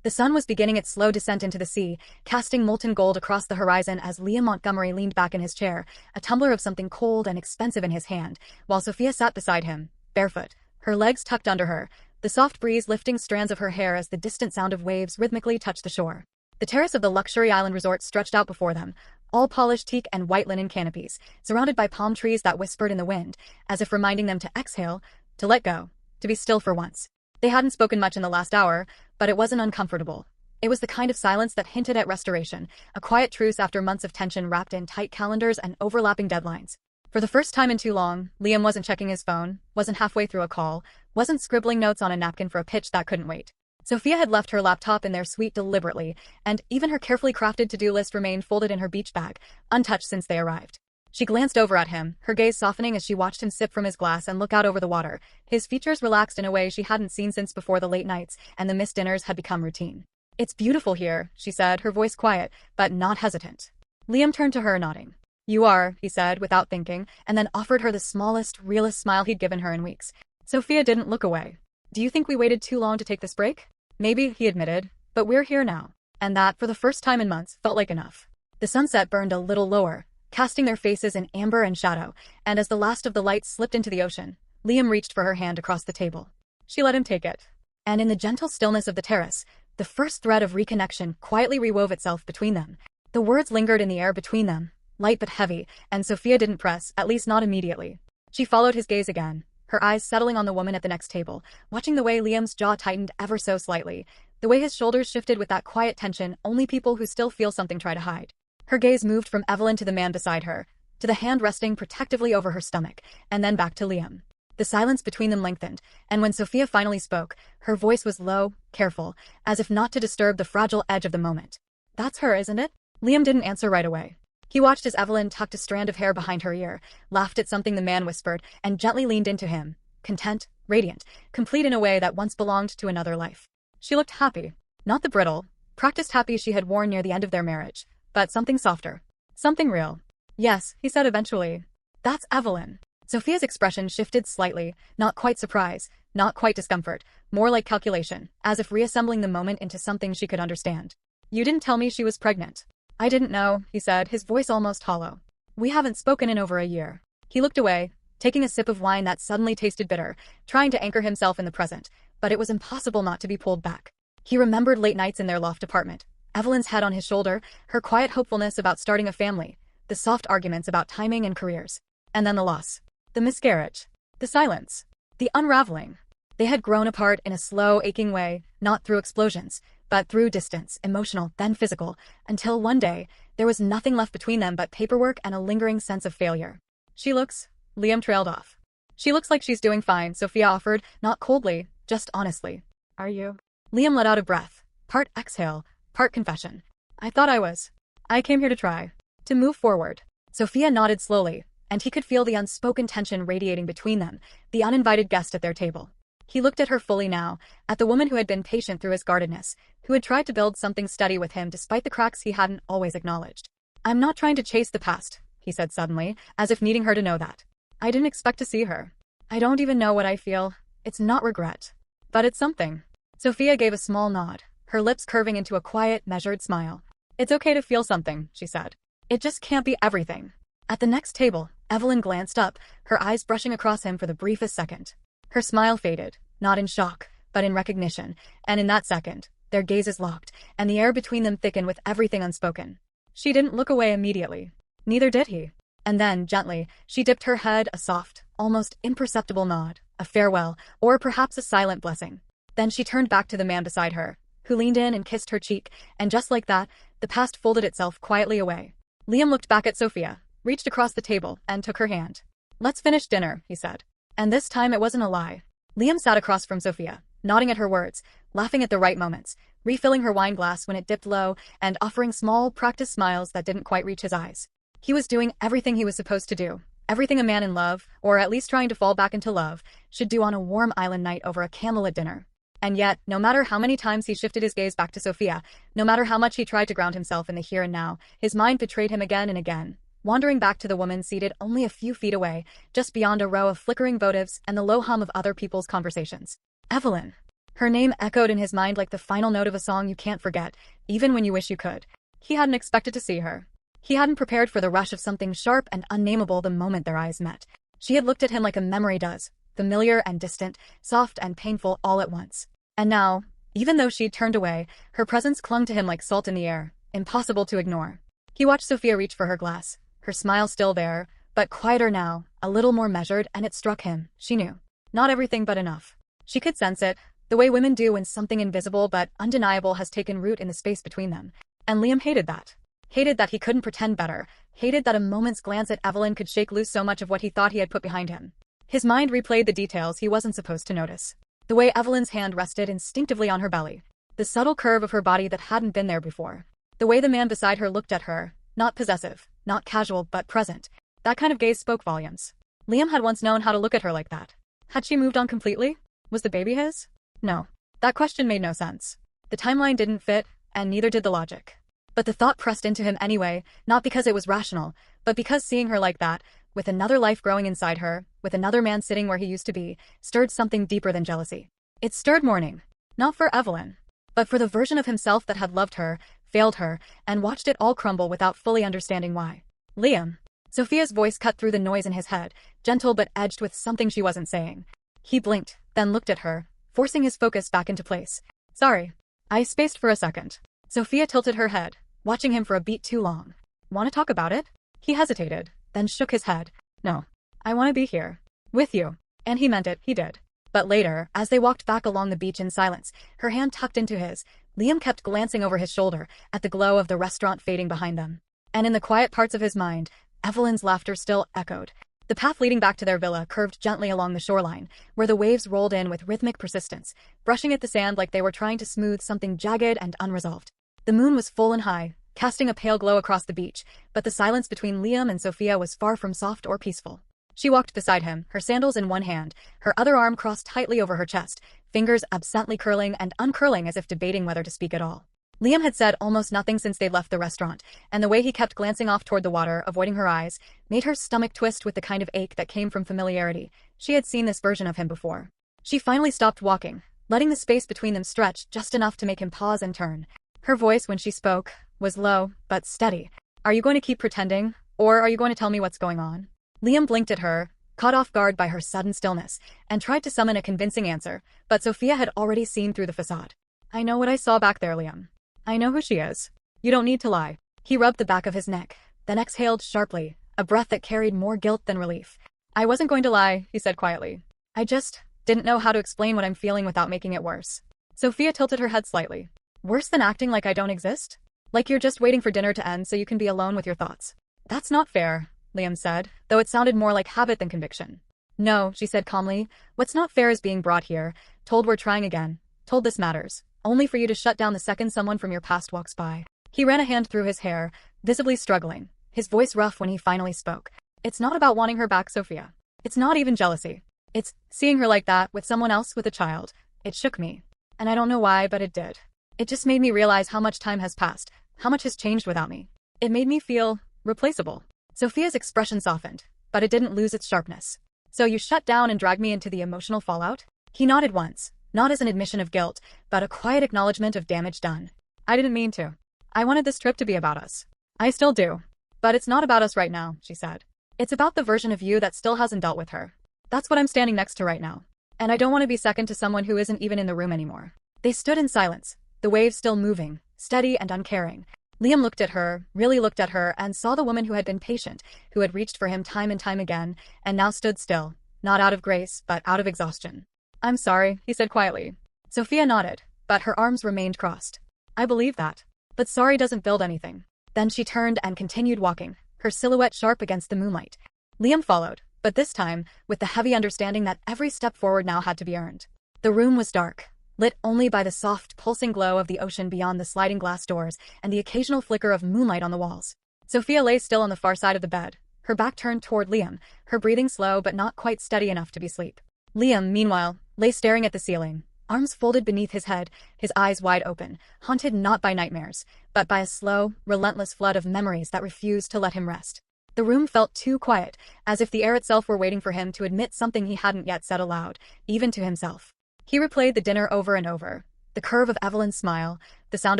The sun was beginning its slow descent into the sea, casting molten gold across the horizon as Liam Montgomery leaned back in his chair, a tumbler of something cold and expensive in his hand, while Sophia sat beside him, barefoot, her legs tucked under her, the soft breeze lifting strands of her hair as the distant sound of waves rhythmically touched the shore. The terrace of the luxury island resort stretched out before them, all polished teak and white linen canopies, surrounded by palm trees that whispered in the wind, as if reminding them to exhale, to let go, to be still for once. They hadn't spoken much in the last hour, but it wasn't uncomfortable. It was the kind of silence that hinted at restoration, a quiet truce after months of tension wrapped in tight calendars and overlapping deadlines. For the first time in too long, Liam wasn't checking his phone, wasn't halfway through a call, wasn't scribbling notes on a napkin for a pitch that couldn't wait. Sophia had left her laptop in their suite deliberately, and even her carefully crafted to-do list remained folded in her beach bag, untouched since they arrived. She glanced over at him, her gaze softening as she watched him sip from his glass and look out over the water. His features relaxed in a way she hadn't seen since before the late nights, and the missed dinners had become routine. "It's beautiful here," she said, her voice quiet, but not hesitant. Liam turned to her, nodding. "You are," he said, without thinking, and then offered her the smallest, realest smile he'd given her in weeks. Sophia didn't look away. "Do you think we waited too long to take this break?" "Maybe," he admitted, "but we're here now." And that, for the first time in months, felt like enough. The sunset burned a little lower, casting their faces in amber and shadow, and as the last of the lights slipped into the ocean, Liam reached for her hand across the table. She let him take it. And in the gentle stillness of the terrace, the first thread of reconnection quietly rewove itself between them. The words lingered in the air between them, light but heavy, and Sophia didn't press, at least not immediately. She followed his gaze again, her eyes settling on the woman at the next table, watching the way Liam's jaw tightened ever so slightly, the way his shoulders shifted with that quiet tension only people who still feel something try to hide. Her gaze moved from Evelyn to the man beside her, to the hand resting protectively over her stomach, and then back to Liam. The silence between them lengthened, and when Sophia finally spoke, her voice was low, careful, as if not to disturb the fragile edge of the moment. "That's her, isn't it?" Liam didn't answer right away. He watched as Evelyn tucked a strand of hair behind her ear, laughed at something the man whispered, and gently leaned into him, content, radiant, complete in a way that once belonged to another life. She looked happy, not the brittle, practiced happy she had worn near the end of their marriage, but something softer, something real. "Yes," he said eventually. "That's Evelyn." Sophia's expression shifted slightly, not quite surprise, not quite discomfort, more like calculation, as if reassembling the moment into something she could understand. "You didn't tell me she was pregnant." "I didn't know," he said, his voice almost hollow. "We haven't spoken in over a year." He looked away, taking a sip of wine that suddenly tasted bitter, trying to anchor himself in the present, but it was impossible not to be pulled back. He remembered late nights in their loft apartment, Evelyn's head on his shoulder, her quiet hopefulness about starting a family, the soft arguments about timing and careers. And then the loss. The miscarriage. The silence. The unraveling. They had grown apart in a slow, aching way, not through explosions, but through distance, emotional, then physical, until one day, there was nothing left between them but paperwork and a lingering sense of failure. Liam trailed off. "She looks like she's doing fine," Sophia offered, not coldly, just honestly. "Are you?" Liam let out a breath, part exhale, part confession. "I thought I was. I came here to try. To move forward." Sophia nodded slowly, and he could feel the unspoken tension radiating between them, the uninvited guest at their table. He looked at her fully now, at the woman who had been patient through his guardedness, who had tried to build something steady with him despite the cracks he hadn't always acknowledged. "I'm not trying to chase the past," he said suddenly, as if needing her to know that. "I didn't expect to see her. I don't even know what I feel. It's not regret. But it's something." Sophia gave a small nod, her lips curving into a quiet, measured smile. "It's okay to feel something," she said. "It just can't be everything." At the next table, Evelyn glanced up, her eyes brushing across him for the briefest second. Her smile faded, not in shock, but in recognition, and in that second, their gazes locked, and the air between them thickened with everything unspoken. She didn't look away immediately. Neither did he. And then, gently, she dipped her head, a soft, almost imperceptible nod, a farewell, or perhaps a silent blessing. Then she turned back to the man beside her, who leaned in and kissed her cheek, and just like that, the past folded itself quietly away. Liam looked back at Sophia, reached across the table, and took her hand. "Let's finish dinner," he said. And this time it wasn't a lie. Liam sat across from Sophia, nodding at her words, laughing at the right moments, refilling her wine glass when it dipped low, and offering small, practiced smiles that didn't quite reach his eyes. He was doing everything he was supposed to do, everything a man in love, or at least trying to fall back into love, should do on a warm island night over a candlelit dinner. And yet, no matter how many times he shifted his gaze back to Sophia, no matter how much he tried to ground himself in the here and now, his mind betrayed him again and again, wandering back to the woman seated only a few feet away, just beyond a row of flickering votives and the low hum of other people's conversations. Evelyn. Her name echoed in his mind like the final note of a song you can't forget, even when you wish you could. He hadn't expected to see her. He hadn't prepared for the rush of something sharp and unnameable the moment their eyes met. She had looked at him like a memory does, familiar and distant, soft and painful all at once. And now, even though she'd turned away, her presence clung to him like salt in the air, impossible to ignore. He watched Sophia reach for her glass, her smile still there, but quieter now, a little more measured, and it struck him, she knew. Not everything but enough. She could sense it, the way women do when something invisible but undeniable has taken root in the space between them. And Liam hated that. Hated that he couldn't pretend better, hated that a moment's glance at Evelyn could shake loose so much of what he thought he had put behind him. His mind replayed the details he wasn't supposed to notice. The way Evelyn's hand rested instinctively on her belly. The subtle curve of her body that hadn't been there before. The way the man beside her looked at her, not possessive, not casual, but present. That kind of gaze spoke volumes. Liam had once known how to look at her like that. Had she moved on completely? Was the baby his? No. That question made no sense. The timeline didn't fit, and neither did the logic. But the thought pressed into him anyway, not because it was rational, but because seeing her like that, with another life growing inside her, with another man sitting where he used to be, stirred something deeper than jealousy. It stirred mourning. Not for Evelyn, but for the version of himself that had loved her, failed her, and watched it all crumble without fully understanding why. Liam. Sophia's voice cut through the noise in his head, gentle but edged with something she wasn't saying. He blinked, then looked at her, forcing his focus back into place. Sorry. I spaced for a second. Sophia tilted her head, watching him for a beat too long. Want to talk about it? He hesitated, then shook his head. No. I want to be here. With you. And he meant it, he did. But later, as they walked back along the beach in silence, her hand tucked into his, Liam kept glancing over his shoulder at the glow of the restaurant fading behind them. And in the quiet parts of his mind, Evelyn's laughter still echoed. The path leading back to their villa curved gently along the shoreline, where the waves rolled in with rhythmic persistence, brushing at the sand like they were trying to smooth something jagged and unresolved. The moon was full and high, casting a pale glow across the beach, but the silence between Liam and Sophia was far from soft or peaceful. She walked beside him, her sandals in one hand, her other arm crossed tightly over her chest, fingers absently curling and uncurling as if debating whether to speak at all. Liam had said almost nothing since they'd left the restaurant, and the way he kept glancing off toward the water, avoiding her eyes, made her stomach twist with the kind of ache that came from familiarity. She had seen this version of him before. She finally stopped walking, letting the space between them stretch just enough to make him pause and turn. Her voice, when she spoke, was low, but steady. Are you going to keep pretending, or are you going to tell me what's going on? Liam blinked at her, caught off guard by her sudden stillness, and tried to summon a convincing answer, but Sophia had already seen through the facade. I know what I saw back there, Liam. I know who she is. You don't need to lie. He rubbed the back of his neck, then exhaled sharply, a breath that carried more guilt than relief. I wasn't going to lie, he said quietly. I just didn't know how to explain what I'm feeling without making it worse. Sophia tilted her head slightly. Worse than acting like I don't exist? Like you're just waiting for dinner to end so you can be alone with your thoughts. That's not fair, Liam said, though it sounded more like habit than conviction. No, she said calmly. What's not fair is being brought here, told we're trying again, told this matters, only for you to shut down the second someone from your past walks by. He ran a hand through his hair, visibly struggling, his voice rough when he finally spoke. It's not about wanting her back, Sophia. It's not even jealousy. It's seeing her like that, with someone else, with a child. It shook me. And I don't know why, but it did. It just made me realize how much time has passed, how much has changed without me. It made me feel replaceable. Sophia's expression softened, but it didn't lose its sharpness. So you shut down and dragged me into the emotional fallout? He nodded once, not as an admission of guilt, but a quiet acknowledgement of damage done. I didn't mean to. I wanted this trip to be about us. I still do. But it's not about us right now, she said. It's about the version of you that still hasn't dealt with her. That's what I'm standing next to right now. And I don't want to be second to someone who isn't even in the room anymore. They stood in silence, the waves still moving, steady and uncaring. Liam looked at her, really looked at her, and saw the woman who had been patient, who had reached for him time and time again, and now stood still, not out of grace, but out of exhaustion. I'm sorry, he said quietly. Sophia nodded, but her arms remained crossed. I believe that. But sorry doesn't build anything. Then she turned and continued walking, her silhouette sharp against the moonlight. Liam followed, but this time, with the heavy understanding that every step forward now had to be earned. The room was dark, lit only by the soft, pulsing glow of the ocean beyond the sliding glass doors and the occasional flicker of moonlight on the walls. Sophia lay still on the far side of the bed, her back turned toward Liam, her breathing slow but not quite steady enough to be sleep. Liam, meanwhile, lay staring at the ceiling, arms folded beneath his head, his eyes wide open, haunted not by nightmares, but by a slow, relentless flood of memories that refused to let him rest. The room felt too quiet, as if the air itself were waiting for him to admit something he hadn't yet said aloud, even to himself. He replayed the dinner over and over. The curve of Evelyn's smile, the sound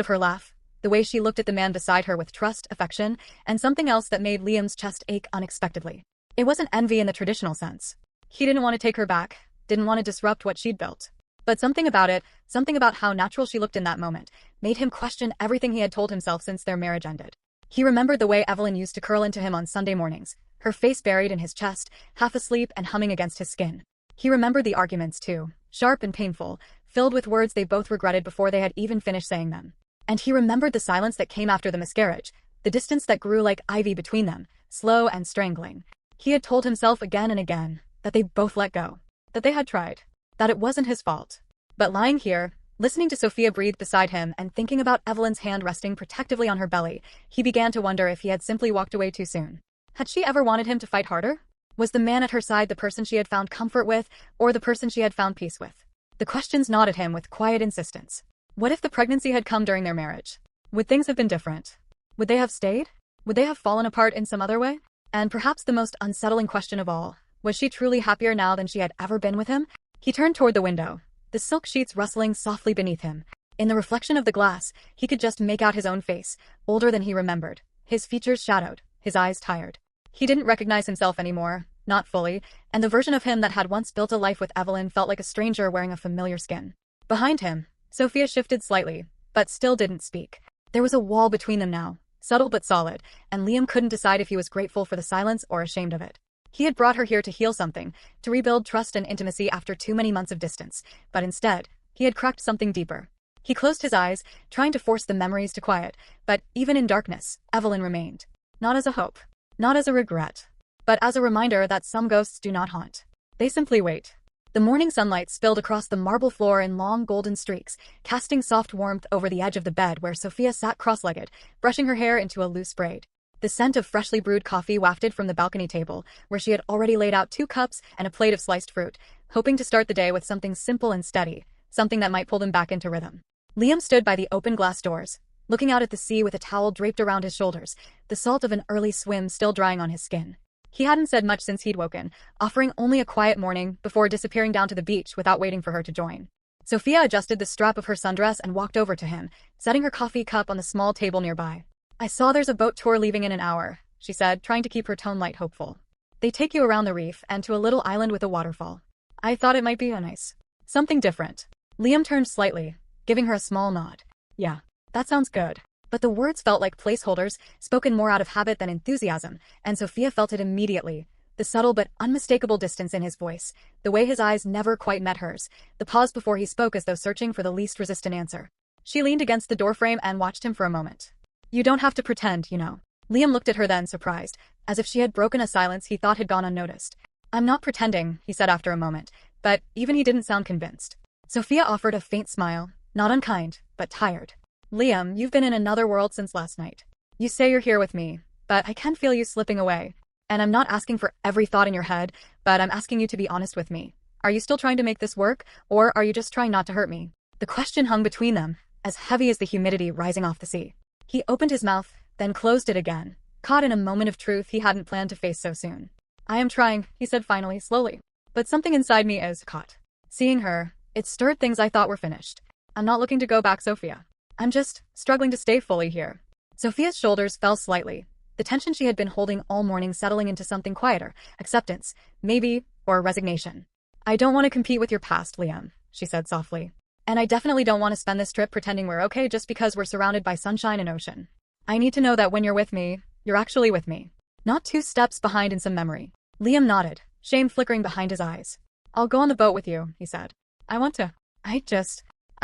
of her laugh, the way she looked at the man beside her with trust, affection, and something else that made Liam's chest ache unexpectedly. It wasn't envy in the traditional sense. He didn't want to take her back, didn't want to disrupt what she'd built. But something about it, something about how natural she looked in that moment, made him question everything he had told himself since their marriage ended. He remembered the way Evelyn used to curl into him on Sunday mornings, her face buried in his chest, half asleep and humming against his skin. He remembered the arguments too, sharp and painful, filled with words they both regretted before they had even finished saying them. And he remembered the silence that came after the miscarriage, the distance that grew like ivy between them, slow and strangling. He had told himself again and again that they both let go, that they had tried, that it wasn't his fault. But lying here, listening to Sophia breathe beside him and thinking about Evelyn's hand resting protectively on her belly, he began to wonder if he had simply walked away too soon. Had she ever wanted him to fight harder? Was the man at her side the person she had found comfort with, or the person she had found peace with? The questions gnawed at him with quiet insistence. What if the pregnancy had come during their marriage? Would things have been different? Would they have stayed? Would they have fallen apart in some other way? And perhaps the most unsettling question of all, was she truly happier now than she had ever been with him? He turned toward the window, the silk sheets rustling softly beneath him. In the reflection of the glass, he could just make out his own face, older than he remembered, his features shadowed, his eyes tired. He didn't recognize himself anymore, not fully, and the version of him that had once built a life with Evelyn felt like a stranger wearing a familiar skin. Behind him, Sophia shifted slightly, but still didn't speak. There was a wall between them now, subtle but solid, and Liam couldn't decide if he was grateful for the silence or ashamed of it. He had brought her here to heal something, to rebuild trust and intimacy after too many months of distance, but instead, he had cracked something deeper. He closed his eyes, trying to force the memories to quiet, but even in darkness, Evelyn remained. Not as a hope, not as a regret, but as a reminder that some ghosts do not haunt. They simply wait. The morning sunlight spilled across the marble floor in long golden streaks, casting soft warmth over the edge of the bed where Sophia sat cross-legged, brushing her hair into a loose braid. The scent of freshly brewed coffee wafted from the balcony table, where she had already laid out 2 cups and a plate of sliced fruit, hoping to start the day with something simple and steady, something that might pull them back into rhythm. Liam stood by the open glass doors, looking out at the sea with a towel draped around his shoulders, the salt of an early swim still drying on his skin. He hadn't said much since he'd woken, offering only a quiet morning before disappearing down to the beach without waiting for her to join. Sophia adjusted the strap of her sundress and walked over to him, setting her coffee cup on the small table nearby. "I saw there's a boat tour leaving in an hour," she said, trying to keep her tone light hopeful. "They take you around the reef and to a little island with a waterfall. I thought it might be nice. Something different." Liam turned slightly, giving her a small nod. "Yeah, that sounds good." But the words felt like placeholders, spoken more out of habit than enthusiasm, and Sophia felt it immediately. The subtle but unmistakable distance in his voice, the way his eyes never quite met hers, the pause before he spoke as though searching for the least resistant answer. She leaned against the doorframe and watched him for a moment. "You don't have to pretend, you know." Liam looked at her then, surprised, as if she had broken a silence he thought had gone unnoticed. "I'm not pretending," he said after a moment, but even he didn't sound convinced. Sophia offered a faint smile, not unkind, but tired. "Liam, you've been in another world since last night. You say you're here with me, but I can feel you slipping away. And I'm not asking for every thought in your head, but I'm asking you to be honest with me. Are you still trying to make this work, or are you just trying not to hurt me?" The question hung between them, as heavy as the humidity rising off the sea. He opened his mouth, then closed it again, caught in a moment of truth he hadn't planned to face so soon. "I am trying," he said finally, slowly. "But something inside me is caught." Seeing her, it stirred things I thought were finished. "I'm not looking to go back, Sophia. I'm just struggling to stay fully here." Sophia's shoulders fell slightly, the tension she had been holding all morning settling into something quieter, acceptance, maybe, or resignation. "I don't want to compete with your past, Liam," she said softly. "And I definitely don't want to spend this trip pretending we're okay just because we're surrounded by sunshine and ocean. I need to know that when you're with me, you're actually with me. Not 2 steps behind in some memory." Liam nodded, shame flickering behind his eyes. "I'll go on the boat with you," he said. I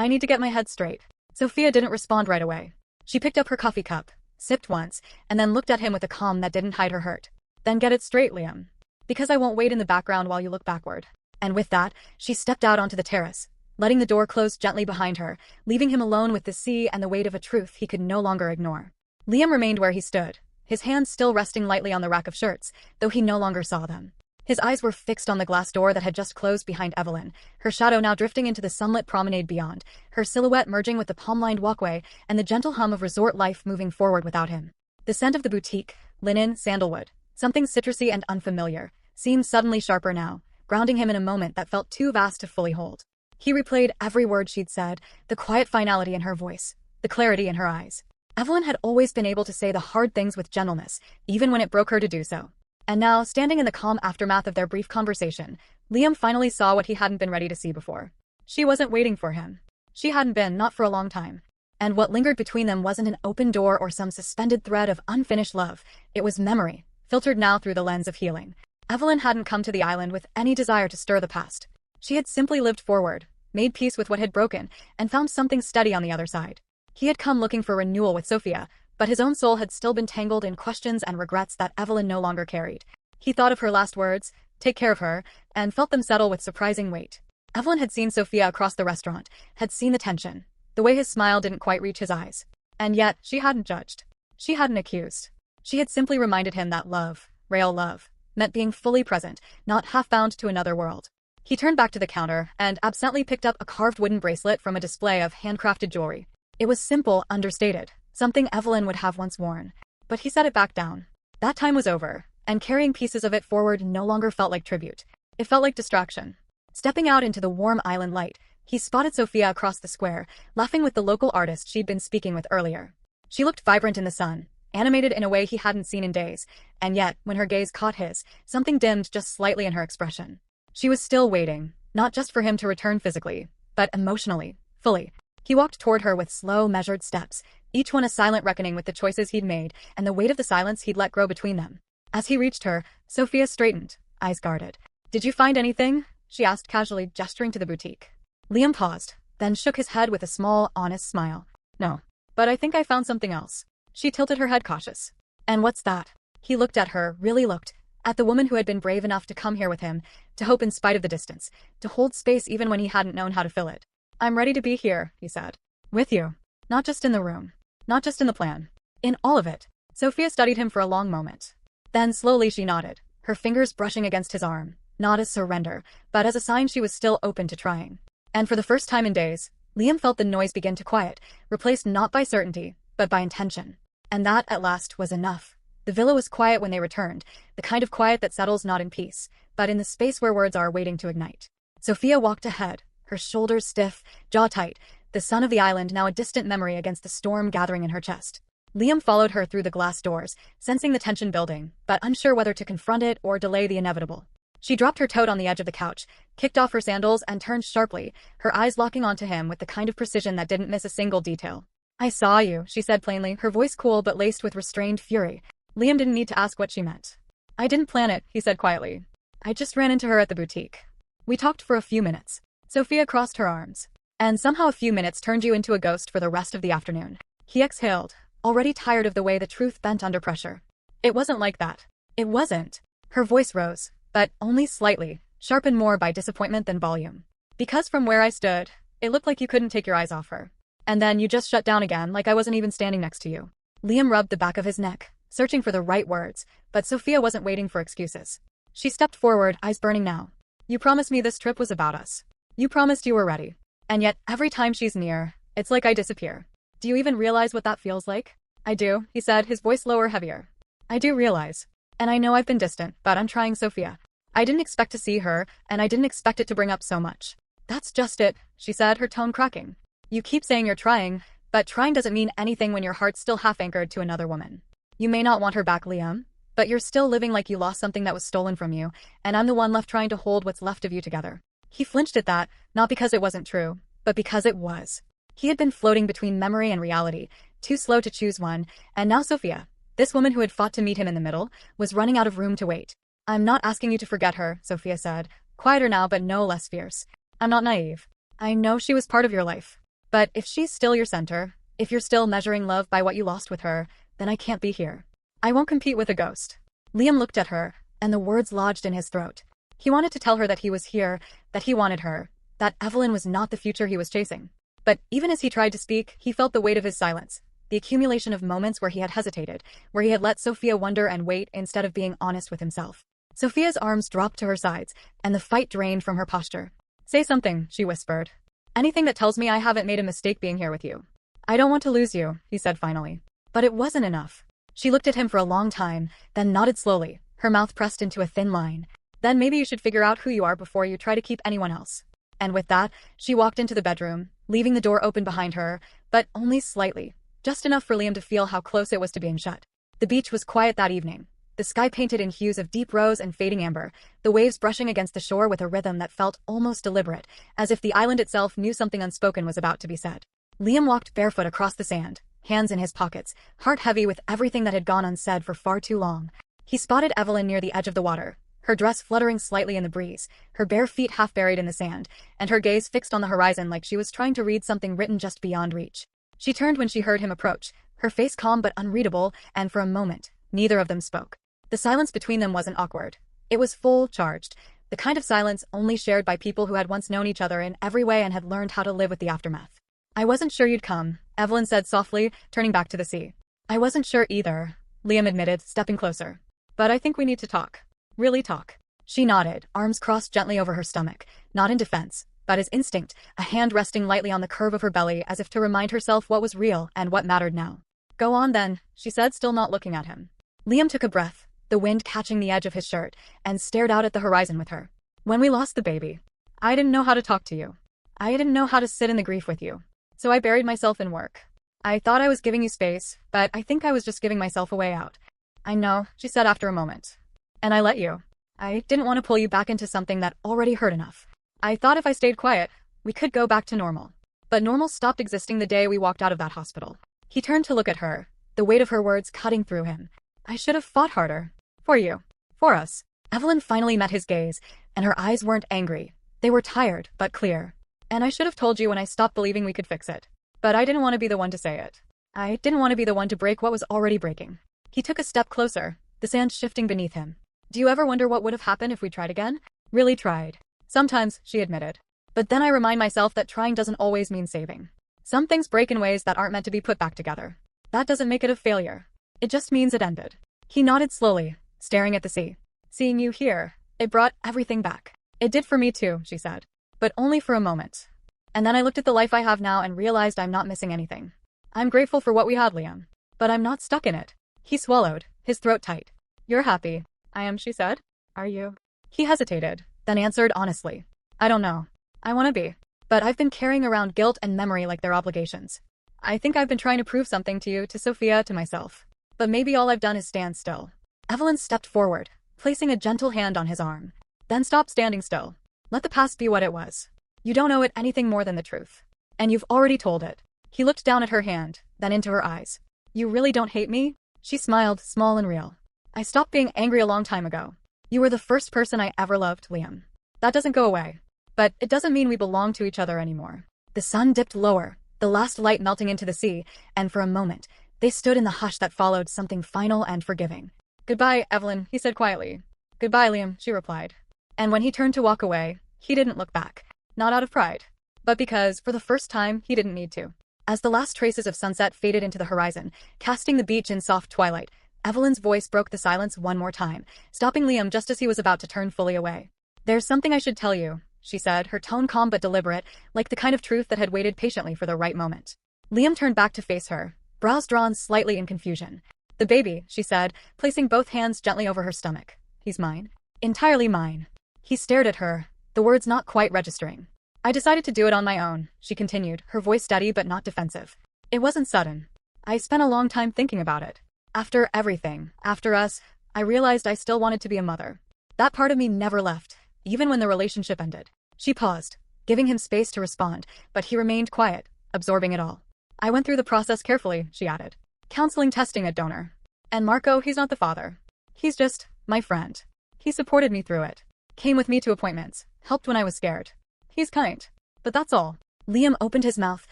need to get my head straight." Sophia didn't respond right away. She picked up her coffee cup, sipped once, and then looked at him with a calm that didn't hide her hurt. "Then get it straight, Liam. Because I won't wait in the background while you look backward." And with that, she stepped out onto the terrace, letting the door close gently behind her, leaving him alone with the sea and the weight of a truth he could no longer ignore. Liam remained where he stood, his hands still resting lightly on the rack of shirts, though he no longer saw them. His eyes were fixed on the glass door that had just closed behind Evelyn, her shadow now drifting into the sunlit promenade beyond, her silhouette merging with the palm-lined walkway and the gentle hum of resort life moving forward without him. The scent of the boutique, linen, sandalwood, something citrusy and unfamiliar, seemed suddenly sharper now, grounding him in a moment that felt too vast to fully hold. He replayed every word she'd said, the quiet finality in her voice, the clarity in her eyes. Evelyn had always been able to say the hard things with gentleness, even when it broke her to do so. And now, standing in the calm aftermath of their brief conversation, Liam finally saw what he hadn't been ready to see before. She wasn't waiting for him. She hadn't been, not for a long time. And what lingered between them wasn't an open door or some suspended thread of unfinished love. It was memory, filtered now through the lens of healing. Evelyn hadn't come to the island with any desire to stir the past. She had simply lived forward, made peace with what had broken, and found something steady on the other side. He had come looking for renewal with Sophia, but his own soul had still been tangled in questions and regrets that Evelyn no longer carried. He thought of her last words, take care of her, and felt them settle with surprising weight. Evelyn had seen Sophia across the restaurant, had seen the tension, the way his smile didn't quite reach his eyes. And yet, she hadn't judged. She hadn't accused. She had simply reminded him that love, real love, meant being fully present, not half-bound to another world. He turned back to the counter and absently picked up a carved wooden bracelet from a display of handcrafted jewelry. It was simple, understated, something Evelyn would have once worn. But he set it back down. That time was over, and carrying pieces of it forward no longer felt like tribute. It felt like distraction. Stepping out into the warm island light, he spotted Sophia across the square, laughing with the local artist she'd been speaking with earlier. She looked vibrant in the sun, animated in a way he hadn't seen in days, and yet, when her gaze caught his, something dimmed just slightly in her expression. She was still waiting, not just for him to return physically, but emotionally, fully. He walked toward her with slow, measured steps, each one a silent reckoning with the choices he'd made and the weight of the silence he'd let grow between them. As he reached her, Sophia straightened, eyes guarded. "Did you find anything?" she asked casually, gesturing to the boutique. Liam paused, then shook his head with a small, honest smile. "No. But I think I found something else." She tilted her head cautious. "And what's that?" He looked at her, really looked, at the woman who had been brave enough to come here with him, to hope in spite of the distance, to hold space even when he hadn't known how to fill it. "I'm ready to be here," he said. "With you. Not just in the room. Not just in the plan. In all of it." Sophia studied him for a long moment. Then slowly she nodded, her fingers brushing against his arm, not as surrender, but as a sign she was still open to trying. And for the first time in days, Liam felt the noise begin to quiet, replaced not by certainty, but by intention. And that, at last, was enough. The villa was quiet when they returned, the kind of quiet that settles not in peace, but in the space where words are waiting to ignite. Sophia walked ahead, her shoulders stiff, jaw tight, the sun of the island now a distant memory against the storm gathering in her chest. Liam followed her through the glass doors, sensing the tension building, but unsure whether to confront it or delay the inevitable. She dropped her tote on the edge of the couch, kicked off her sandals and turned sharply, her eyes locking onto him with the kind of precision that didn't miss a single detail. "I saw you," she said plainly, her voice cool but laced with restrained fury. Liam didn't need to ask what she meant. "I didn't plan it," he said quietly. "I just ran into her at the boutique. We talked for a few minutes." Sophia crossed her arms. "And somehow a few minutes turned you into a ghost for the rest of the afternoon." He exhaled, already tired of the way the truth bent under pressure. "It wasn't like that." "It wasn't." Her voice rose, but only slightly, sharpened more by disappointment than volume. "Because from where I stood, it looked like you couldn't take your eyes off her. And then you just shut down again like I wasn't even standing next to you." Liam rubbed the back of his neck, searching for the right words, but Sophia wasn't waiting for excuses. She stepped forward, eyes burning now. "You promised me this trip was about us. You promised you were ready. And yet, every time she's near, it's like I disappear. Do you even realize what that feels like?" "I do," he said, his voice lower, heavier. "I do realize. And I know I've been distant, but I'm trying, Sophia. I didn't expect to see her, and I didn't expect it to bring up so much." "That's just it," she said, her tone cracking. "You keep saying you're trying, but trying doesn't mean anything when your heart's still half-anchored to another woman. You may not want her back, Liam, but you're still living like you lost something that was stolen from you, and I'm the one left trying to hold what's left of you together." He flinched at that, not because it wasn't true, but because it was. He had been floating between memory and reality, too slow to choose one, and now Sophia, this woman who had fought to meet him in the middle, was running out of room to wait. "I'm not asking you to forget her," Sophia said, quieter now but no less fierce. "I'm not naive. I know she was part of your life. But if she's still your center, if you're still measuring love by what you lost with her, then I can't be here. I won't compete with a ghost." Liam looked at her, and the words lodged in his throat. He wanted to tell her that he was here, that he wanted her, that Evelyn was not the future he was chasing. But even as he tried to speak, he felt the weight of his silence, the accumulation of moments where he had hesitated, where he had let Sophia wonder and wait instead of being honest with himself. Sophia's arms dropped to her sides, and the fight drained from her posture. "Say something," she whispered. "Anything that tells me I haven't made a mistake being here with you." "I don't want to lose you," he said finally. But it wasn't enough. She looked at him for a long time, then nodded slowly, her mouth pressed into a thin line. "Then maybe you should figure out who you are before you try to keep anyone else." And with that, she walked into the bedroom, leaving the door open behind her, but only slightly, just enough for Liam to feel how close it was to being shut. The beach was quiet that evening, the sky painted in hues of deep rose and fading amber, the waves brushing against the shore with a rhythm that felt almost deliberate, as if the island itself knew something unspoken was about to be said. Liam walked barefoot across the sand, hands in his pockets, heart heavy with everything that had gone unsaid for far too long. He spotted Evelyn near the edge of the water, her dress fluttering slightly in the breeze, her bare feet half buried in the sand, and her gaze fixed on the horizon like she was trying to read something written just beyond reach. She turned when she heard him approach, her face calm but unreadable, and for a moment, neither of them spoke. The silence between them wasn't awkward. It was full, charged, the kind of silence only shared by people who had once known each other in every way and had learned how to live with the aftermath. "I wasn't sure you'd come," Evelyn said softly, turning back to the sea. "I wasn't sure either," Liam admitted, stepping closer. "But I think we need to talk. Really talk." She nodded, arms crossed gently over her stomach, not in defense, but as instinct, a hand resting lightly on the curve of her belly as if to remind herself what was real and what mattered now. "Go on then," she said, still not looking at him. Liam took a breath, the wind catching the edge of his shirt, and stared out at the horizon with her. "When we lost the baby, I didn't know how to talk to you. I didn't know how to sit in the grief with you. So I buried myself in work. I thought I was giving you space, but I think I was just giving myself a way out." "I know," she said after a moment. "And I let you. I didn't want to pull you back into something that already hurt enough. I thought if I stayed quiet, we could go back to normal. But normal stopped existing the day we walked out of that hospital." He turned to look at her, the weight of her words cutting through him. "I should have fought harder. For you. For us." Evelyn finally met his gaze, and her eyes weren't angry. They were tired, but clear. "And I should have told you when I stopped believing we could fix it. But I didn't want to be the one to say it. I didn't want to be the one to break what was already breaking." He took a step closer, the sand shifting beneath him. "Do you ever wonder what would have happened if we tried again?" "Really tried. Sometimes," she admitted. "But then I remind myself that trying doesn't always mean saving. Some things break in ways that aren't meant to be put back together. That doesn't make it a failure. It just means it ended." He nodded slowly, staring at the sea. "Seeing you here, it brought everything back." "It did for me too," she said. "But only for a moment. And then I looked at the life I have now and realized I'm not missing anything. I'm grateful for what we had, Liam. But I'm not stuck in it." He swallowed, his throat tight. "You're happy." "I am," she said. "Are you?" He hesitated, then answered honestly. "I don't know. I want to be. But I've been carrying around guilt and memory like they're obligations. I think I've been trying to prove something to you, to Sophia, to myself. But maybe all I've done is stand still." Evelyn stepped forward, placing a gentle hand on his arm. "Then stop standing still. Let the past be what it was. You don't owe it anything more than the truth. And you've already told it." He looked down at her hand, then into her eyes. "You really don't hate me?" She smiled, small and real. "I stopped being angry a long time ago. You were the first person I ever loved, Liam. That doesn't go away. But it doesn't mean we belong to each other anymore." The sun dipped lower, the last light melting into the sea, and for a moment, they stood in the hush that followed, something final and forgiving. "Goodbye, Evelyn," he said quietly. "Goodbye, Liam," she replied. And when he turned to walk away, he didn't look back. Not out of pride, but because, for the first time, he didn't need to. As the last traces of sunset faded into the horizon, casting the beach in soft twilight, Evelyn's voice broke the silence one more time, stopping Liam just as he was about to turn fully away. "There's something I should tell you," she said, her tone calm but deliberate, like the kind of truth that had waited patiently for the right moment. Liam turned back to face her, brows drawn slightly in confusion. "The baby," she said, placing both hands gently over her stomach. "He's mine. Entirely mine." He stared at her, the words not quite registering. "I decided to do it on my own," she continued, her voice steady but not defensive. "It wasn't sudden. I spent a long time thinking about it. After everything, after us, I realized I still wanted to be a mother. That part of me never left, even when the relationship ended." She paused, giving him space to respond, but he remained quiet, absorbing it all. "I went through the process carefully," she added. "Counseling, testing a donor. And Marco, he's not the father. He's just my friend. He supported me through it. Came with me to appointments, helped when I was scared. He's kind. But that's all." Liam opened his mouth,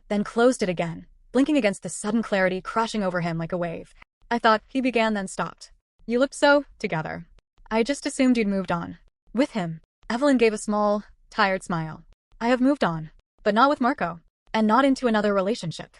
then closed it again, blinking against the sudden clarity crashing over him like a wave. "I thought," he began, then stopped. "You looked so together. I just assumed you'd moved on." "With him?" Evelyn gave a small, tired smile. "I have moved on. But not with Marco. And not into another relationship.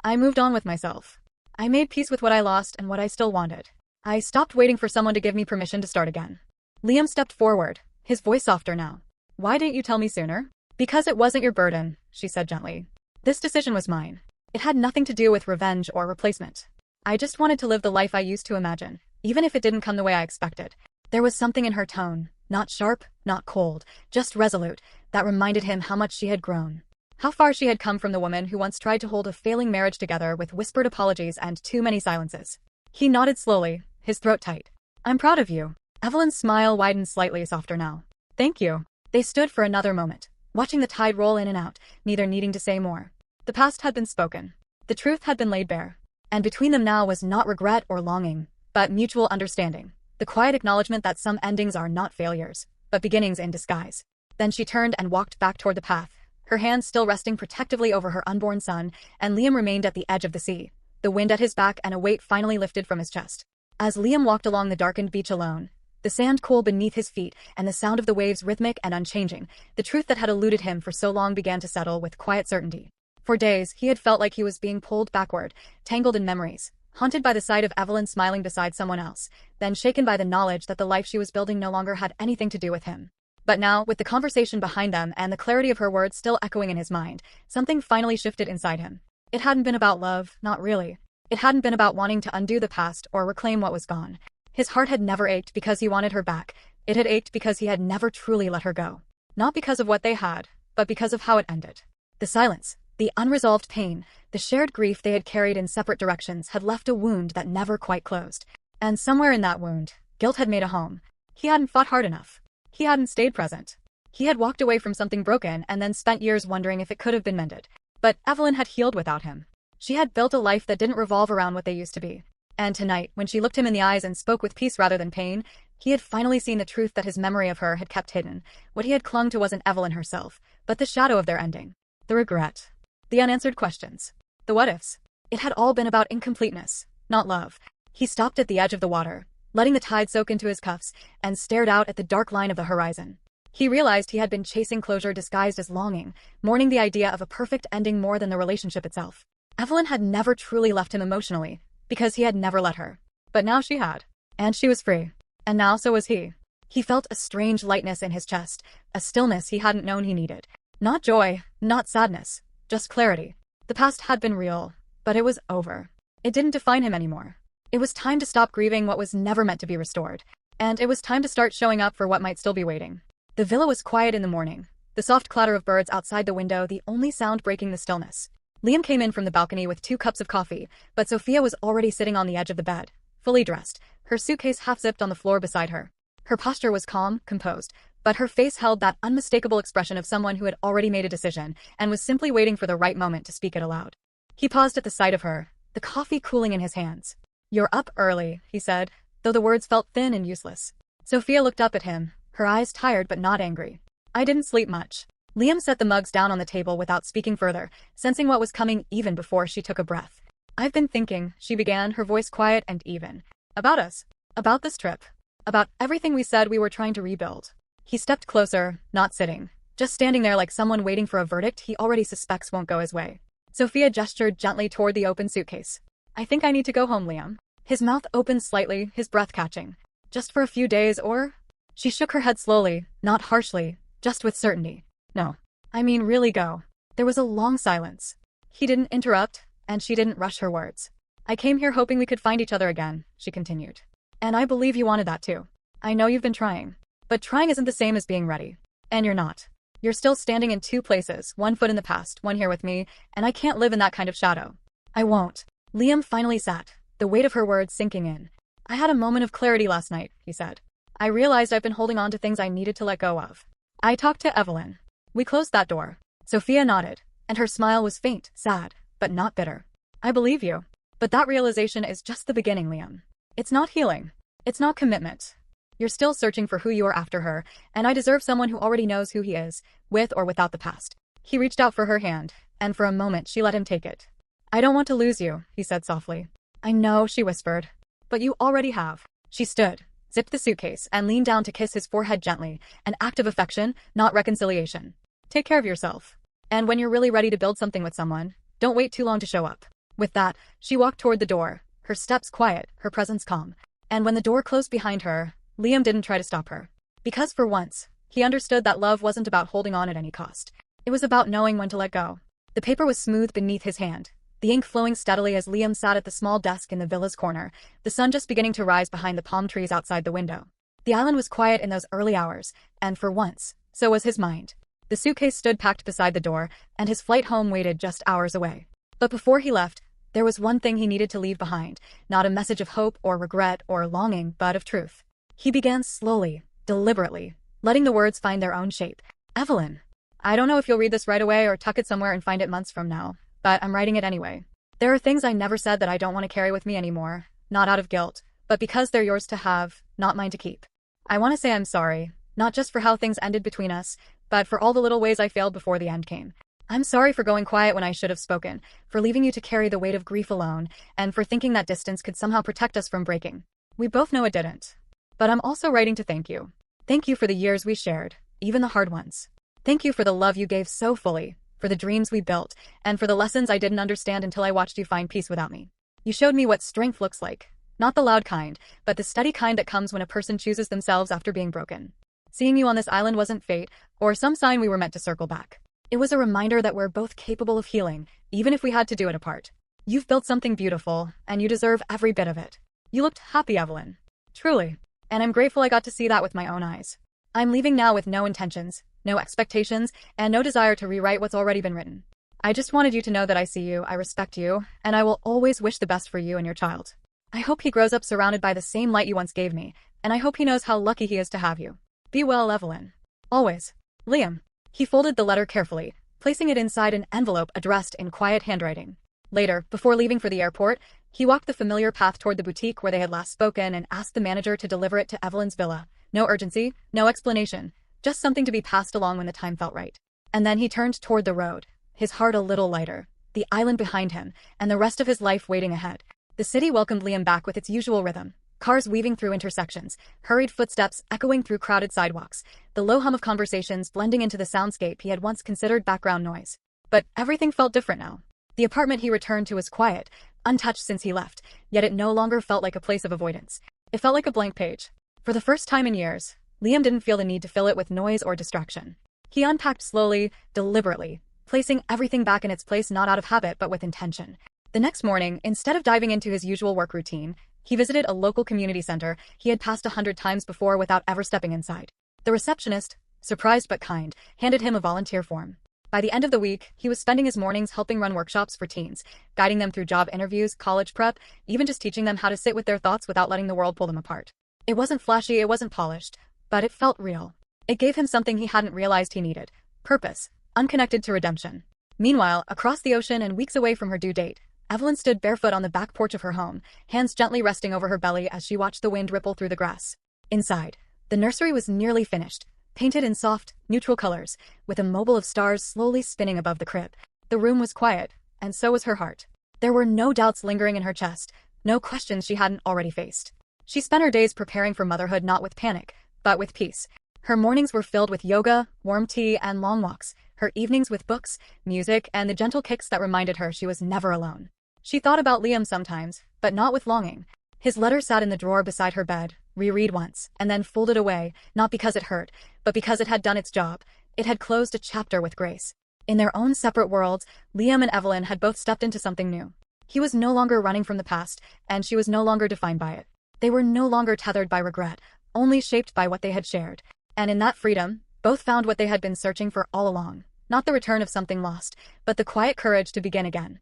I moved on with myself. I made peace with what I lost and what I still wanted. I stopped waiting for someone to give me permission to start again." Liam stepped forward, his voice softer now. "Why didn't you tell me sooner?" "Because it wasn't your burden," she said gently. "This decision was mine. It had nothing to do with revenge or replacement. I just wanted to live the life I used to imagine, even if it didn't come the way I expected." There was something in her tone, not sharp, not cold, just resolute, that reminded him how much she had grown. How far she had come from the woman who once tried to hold a failing marriage together with whispered apologies and too many silences. He nodded slowly, his throat tight. "I'm proud of you." Evelyn's smile widened slightly softer now. "Thank you." They stood for another moment, watching the tide roll in and out, neither needing to say more. The past had been spoken. The truth had been laid bare. And between them now was not regret or longing, but mutual understanding. The quiet acknowledgement that some endings are not failures, but beginnings in disguise. Then she turned and walked back toward the path, her hands still resting protectively over her unborn son, and Liam remained at the edge of the sea, the wind at his back and a weight finally lifted from his chest. As Liam walked along the darkened beach alone, the sand cool beneath his feet and the sound of the waves rhythmic and unchanging, the truth that had eluded him for so long began to settle with quiet certainty. For days, he had felt like he was being pulled backward, tangled in memories, haunted by the sight of Evelyn smiling beside someone else, then shaken by the knowledge that the life she was building no longer had anything to do with him. But now, with the conversation behind them and the clarity of her words still echoing in his mind, something finally shifted inside him. It hadn't been about love, not really. It hadn't been about wanting to undo the past or reclaim what was gone. His heart had never ached because he wanted her back. It had ached because he had never truly let her go. Not because of what they had, but because of how it ended. The silence, the unresolved pain, the shared grief they had carried in separate directions had left a wound that never quite closed. And somewhere in that wound, guilt had made a home. He hadn't fought hard enough. He hadn't stayed present. He had walked away from something broken and then spent years wondering if it could have been mended. But Evelyn had healed without him. She had built a life that didn't revolve around what they used to be. And tonight, when she looked him in the eyes and spoke with peace rather than pain, he had finally seen the truth that his memory of her had kept hidden. What he had clung to wasn't Evelyn herself, but the shadow of their ending. The regret. The unanswered questions. The what-ifs. It had all been about incompleteness, not love. He stopped at the edge of the water, letting the tide soak into his cuffs, and stared out at the dark line of the horizon. He realized he had been chasing closure disguised as longing, mourning the idea of a perfect ending more than the relationship itself. Evelyn had never truly left him emotionally, because he had never let her. But now she had. And she was free. And now so was he. He felt a strange lightness in his chest, a stillness he hadn't known he needed. Not joy, not sadness, just clarity. The past had been real, but it was over. It didn't define him anymore. It was time to stop grieving what was never meant to be restored. And it was time to start showing up for what might still be waiting. The villa was quiet in the morning, the soft clatter of birds outside the window the only sound breaking the stillness. Liam came in from the balcony with 2 cups of coffee, but Sophia was already sitting on the edge of the bed, fully dressed, her suitcase half-zipped on the floor beside her. Her posture was calm, composed, but her face held that unmistakable expression of someone who had already made a decision and was simply waiting for the right moment to speak it aloud. He paused at the sight of her, the coffee cooling in his hands. "You're up early," he said, though the words felt thin and useless. Sophia looked up at him, her eyes tired but not angry. "I didn't sleep much." Liam set the mugs down on the table without speaking further, sensing what was coming even before she took a breath. "I've been thinking," she began, her voice quiet and even. "About us. About this trip. About everything we said we were trying to rebuild." He stepped closer, not sitting, just standing there like someone waiting for a verdict he already suspects won't go his way. Sophia gestured gently toward the open suitcase. "I think I need to go home, Liam." His mouth opened slightly, his breath catching. "Just for a few days, or?" She shook her head slowly, not harshly, just with certainty. "No. I mean really go." There was a long silence. He didn't interrupt, and she didn't rush her words. "I came here hoping we could find each other again," she continued. "And I believe you wanted that too. I know you've been trying. But trying isn't the same as being ready. And you're not. You're still standing in 2 places, 1 foot in the past, 1 here with me, and I can't live in that kind of shadow." "I won't." Liam finally sat, the weight of her words sinking in. "I had a moment of clarity last night," he said. "I realized I've been holding on to things I needed to let go of. I talked to Evelyn. We closed that door." Sophia nodded, and her smile was faint, sad, but not bitter. "I believe you. But that realization is just the beginning, Liam. It's not healing. It's not commitment. You're still searching for who you are after her, and I deserve someone who already knows who he is, with or without the past." He reached out for her hand, and for a moment she let him take it. "I don't want to lose you," he said softly. "I know," she whispered. "But you already have." She stood, zipped the suitcase, and leaned down to kiss his forehead gently, an act of affection, not reconciliation. "Take care of yourself. And when you're really ready to build something with someone, don't wait too long to show up." With that, she walked toward the door, her steps quiet, her presence calm. And when the door closed behind her, Liam didn't try to stop her. Because for once, he understood that love wasn't about holding on at any cost. It was about knowing when to let go. The paper was smooth beneath his hand, the ink flowing steadily as Liam sat at the small desk in the villa's corner, the sun just beginning to rise behind the palm trees outside the window. The island was quiet in those early hours, and for once, so was his mind. The suitcase stood packed beside the door, and his flight home waited just hours away. But before he left, there was one thing he needed to leave behind, not a message of hope or regret or longing, but of truth. He began slowly, deliberately, letting the words find their own shape. Evelyn. I don't know if you'll read this right away or tuck it somewhere and find it months from now, but I'm writing it anyway. There are things I never said that I don't want to carry with me anymore, not out of guilt, but because they're yours to have, not mine to keep. I want to say I'm sorry, not just for how things ended between us, but for all the little ways I failed before the end came. I'm sorry for going quiet when I should have spoken, for leaving you to carry the weight of grief alone, and for thinking that distance could somehow protect us from breaking. We both know it didn't. But I'm also writing to thank you. Thank you for the years we shared, even the hard ones. Thank you for the love you gave so fully, for the dreams we built, and for the lessons I didn't understand until I watched you find peace without me. You showed me what strength looks like. Not the loud kind, but the steady kind that comes when a person chooses themselves after being broken. Seeing you on this island wasn't fate, or some sign we were meant to circle back. It was a reminder that we're both capable of healing, even if we had to do it apart. You've built something beautiful, and you deserve every bit of it. You looked happy, Evelyn. Truly. And I'm grateful I got to see that with my own eyes. I'm leaving now with no intentions, no expectations, and no desire to rewrite what's already been written. I just wanted you to know that I see you, I respect you, and I will always wish the best for you and your child. I hope he grows up surrounded by the same light you once gave me, and I hope he knows how lucky he is to have you. Be well, Evelyn. Always. Liam. He folded the letter carefully, placing it inside an envelope addressed in quiet handwriting. Later, before leaving for the airport, he walked the familiar path toward the boutique where they had last spoken and asked the manager to deliver it to Evelyn's villa. No urgency, no explanation, just something to be passed along when the time felt right. And then he turned toward the road, his heart a little lighter, the island behind him, and the rest of his life waiting ahead. The city welcomed Liam back with its usual rhythm. Cars weaving through intersections, hurried footsteps echoing through crowded sidewalks, the low hum of conversations blending into the soundscape he had once considered background noise. But everything felt different now. The apartment he returned to was quiet, untouched since he left, yet it no longer felt like a place of avoidance. It felt like a blank page. For the first time in years, Liam didn't feel the need to fill it with noise or distraction. He unpacked slowly, deliberately, placing everything back in its place not out of habit but with intention. The next morning, instead of diving into his usual work routine, he visited a local community center he had passed 100 times before without ever stepping inside. The receptionist, surprised but kind, handed him a volunteer form. By the end of the week, he was spending his mornings helping run workshops for teens, guiding them through job interviews, college prep, even just teaching them how to sit with their thoughts without letting the world pull them apart. It wasn't flashy, it wasn't polished, but it felt real. It gave him something he hadn't realized he needed: purpose, unconnected to redemption. Meanwhile, across the ocean and weeks away from her due date, Evelyn stood barefoot on the back porch of her home, hands gently resting over her belly as she watched the wind ripple through the grass. Inside, the nursery was nearly finished, painted in soft, neutral colors, with a mobile of stars slowly spinning above the crib. The room was quiet, and so was her heart. There were no doubts lingering in her chest, no questions she hadn't already faced. She spent her days preparing for motherhood not with panic, but with peace. Her mornings were filled with yoga, warm tea, and long walks, her evenings with books, music, and the gentle kicks that reminded her she was never alone. She thought about Liam sometimes, but not with longing. His letter sat in the drawer beside her bed, reread once, and then folded away, not because it hurt, but because it had done its job. It had closed a chapter with grace. In their own separate worlds, Liam and Evelyn had both stepped into something new. He was no longer running from the past, and she was no longer defined by it. They were no longer tethered by regret, only shaped by what they had shared. And in that freedom, both found what they had been searching for all along. Not the return of something lost, but the quiet courage to begin again.